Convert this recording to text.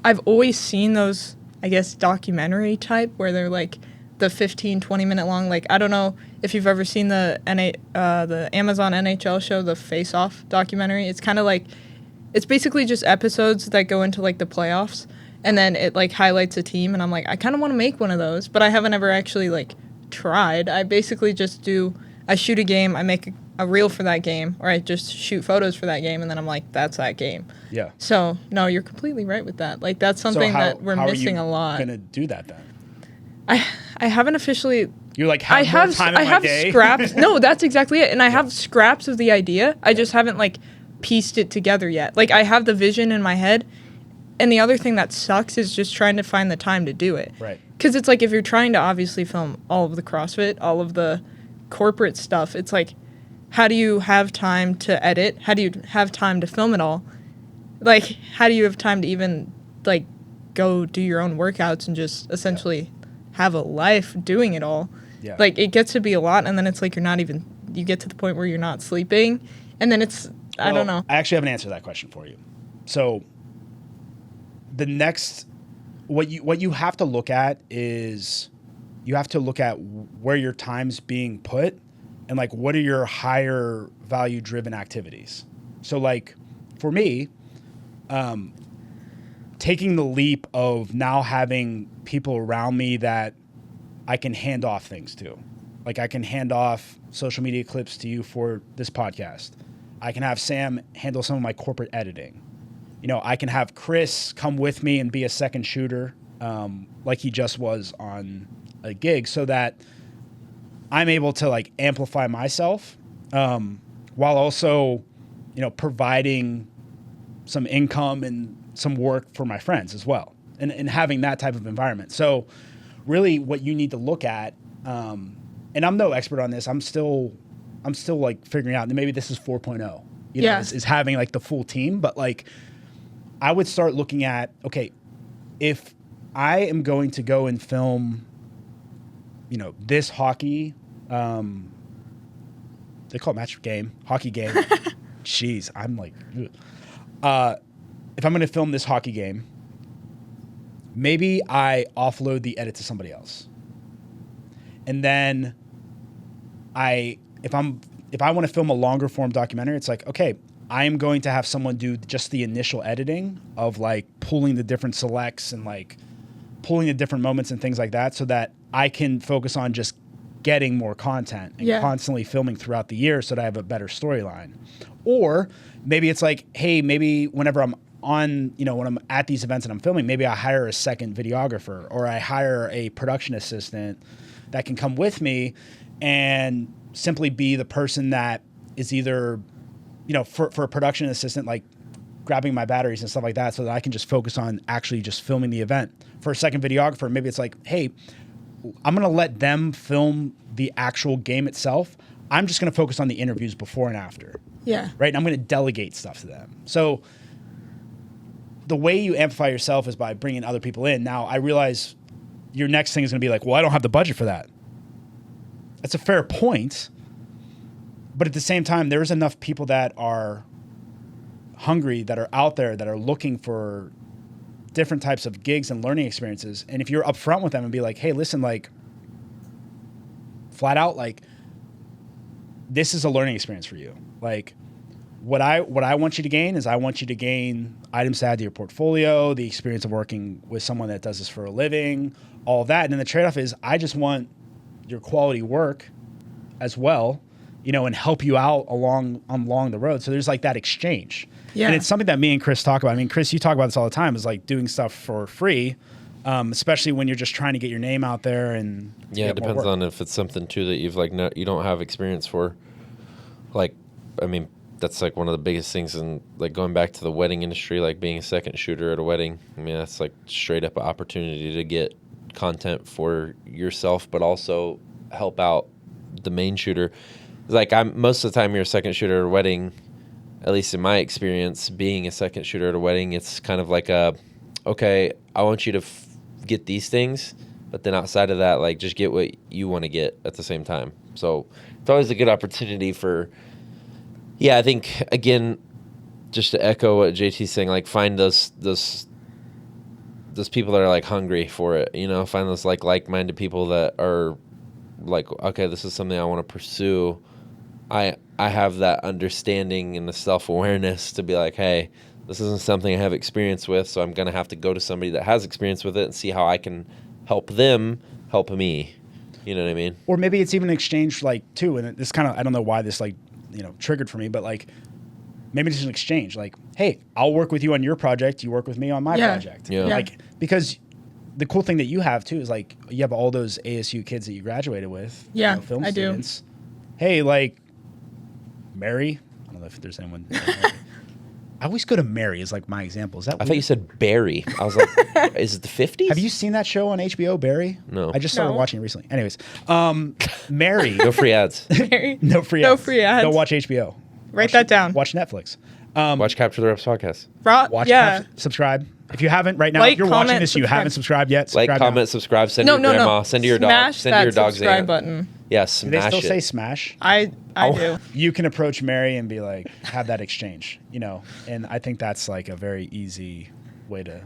I've always seen those, I guess, documentary type where they're like the 15, 20-minute long. Like, I don't know if you've ever seen the Amazon NHL show, the Face Off documentary. It's kind of like, it's basically just episodes that go into like the playoffs, and then it like highlights a team. And I'm like, I kind of want to make one of those, but I haven't ever actually like tried. I basically just I shoot a game, I make a reel for that game, or I just shoot photos for that game, and then I'm like, that's that game. Yeah. So, no, you're completely right with that. Like, that's something that we're missing a lot. How are you going to do that then? I haven't officially... You're like, I have scraps. No, that's exactly it. And I have scraps of the idea. I just haven't, like, pieced it together yet. Like, I have the vision in my head, and the other thing that sucks is just trying to find the time to do it. Right. Because it's like, if you're trying to obviously film all of the CrossFit, all of the corporate stuff, it's like, how do you have time to edit? How do you have time to film it all? Like, how do you have time to even, like, go do your own workouts and just essentially have a life doing it all? Yeah. Like, it gets to be a lot, and then it's like you get to the point where you're not sleeping, and then I don't know. I actually have an answer to that question for you. So, the next, what you have to look at is, you have to look at where your time's being put, and like, what are your higher value driven activities? So like, for me, taking the leap of now having people around me that I can hand off things to. Like, I can hand off social media clips to you for this podcast. I can have Sam handle some of my corporate editing. You know, I can have Chris come with me and be a second shooter, like he just was on a gig, so that I'm able to like amplify myself, while also, you know, providing some income and some work for my friends as well, and having that type of environment. So really what you need to look at, and I'm no expert on this, I'm still like figuring out, and maybe this is 4.0, you know, is having like the full team. But like, I would start looking at, okay, if I am going to go and film, you know, this hockey, they call it match game, hockey game. Jeez, I'm like, if I'm going to film this hockey game, maybe I offload the edit to somebody else. And then if I want to film a longer form documentary, it's like, okay, I am going to have someone do just the initial editing of like pulling the different selects and like pulling the different moments and things like that, so that I can focus on just getting more content and constantly filming throughout the year, so that I have a better storyline. Or maybe it's like, hey, maybe whenever I'm on, you know, when I'm at these events and I'm filming, maybe I hire a second videographer, or I hire a production assistant that can come with me and simply be the person that is either, you know, for a production assistant, like grabbing my batteries and stuff like that, so that I can just focus on actually just filming the event. For a second videographer, maybe it's like, hey, I'm going to let them film the actual game itself. I'm just going to focus on the interviews before and after. Yeah. Right? And I'm going to delegate stuff to them. So the way you amplify yourself is by bringing other people in. Now, I realize your next thing is going to be like, well, I don't have the budget for that. That's a fair point. But at the same time, there's enough people that are hungry, that are out there, that are looking for different types of gigs and learning experiences. And if you're upfront with them and be like, hey, listen, like, flat out, like, this is a learning experience for you. Like, what I want you to gain is, I want you to gain items to add to your portfolio, the experience of working with someone that does this for a living, all of that. And then the trade-off is, I just want your quality work as well, you know, and help you out along the road. So there's like that exchange. Yeah. And it's something that me and Chris talk about. I mean, Chris, you talk about this all the time, is like doing stuff for free, especially when you're just trying to get your name out there. And it depends on if it's something too that you've like you don't have experience for. Like, I mean, that's like one of the biggest things in like going back to the wedding industry, like being a second shooter at a wedding. I mean, that's like straight up an opportunity to get content for yourself, but also help out the main shooter. Like, most of the time you're a second shooter at a wedding, at least in my experience, being a second shooter at a wedding, it's kind of like okay, I want you to get these things, but then outside of that, like, just get what you want to get at the same time. So it's always a good opportunity for, I think, again, just to echo what JT's saying, like, find those those people that are like hungry for it, you know, find those like-minded people that are like, okay, this is something I want to pursue. I have that understanding and the self-awareness to be like, hey, this isn't something I have experience with, so I'm going to have to go to somebody that has experience with it and see how I can help them help me. You know what I mean? Or maybe it's even an exchange, like, too, and this kind of, I don't know why this, like, triggered for me, but, like, maybe it's an exchange. Like, hey, I'll work with you on your project, you work with me on my project. Yeah. Like, because the cool thing that you have, too, is, like, you have all those ASU kids that you graduated with. Yeah, film I do. students. Hey, like, Mary, I don't know if there's anyone. I always go to Mary as, like, my example. Is that I weird? thought you said Barry. I was like, is it the 50s? Have you seen that show on HBO, Barry? No. I just started No. watching it recently. Anyways, Mary. No free ads. Very- No free No ads. free ads. Don't watch HBO. Write that down. Watch Netflix. Watch Capture the Reps podcast. Watch. Yeah. Subscribe. If you haven't right now, Like, if you're watching comment, this, you subscribe. haven't subscribed yet. Like, Subscribe now. comment, subscribe, send No, your no, grandma, no. send to your dog, Smash send to that your dog's subscribe aunt. button. Yeah, Do they smash still it. say smash? I Oh. do. You can approach Mary and be like, have that exchange, and I think that's like a very easy way to.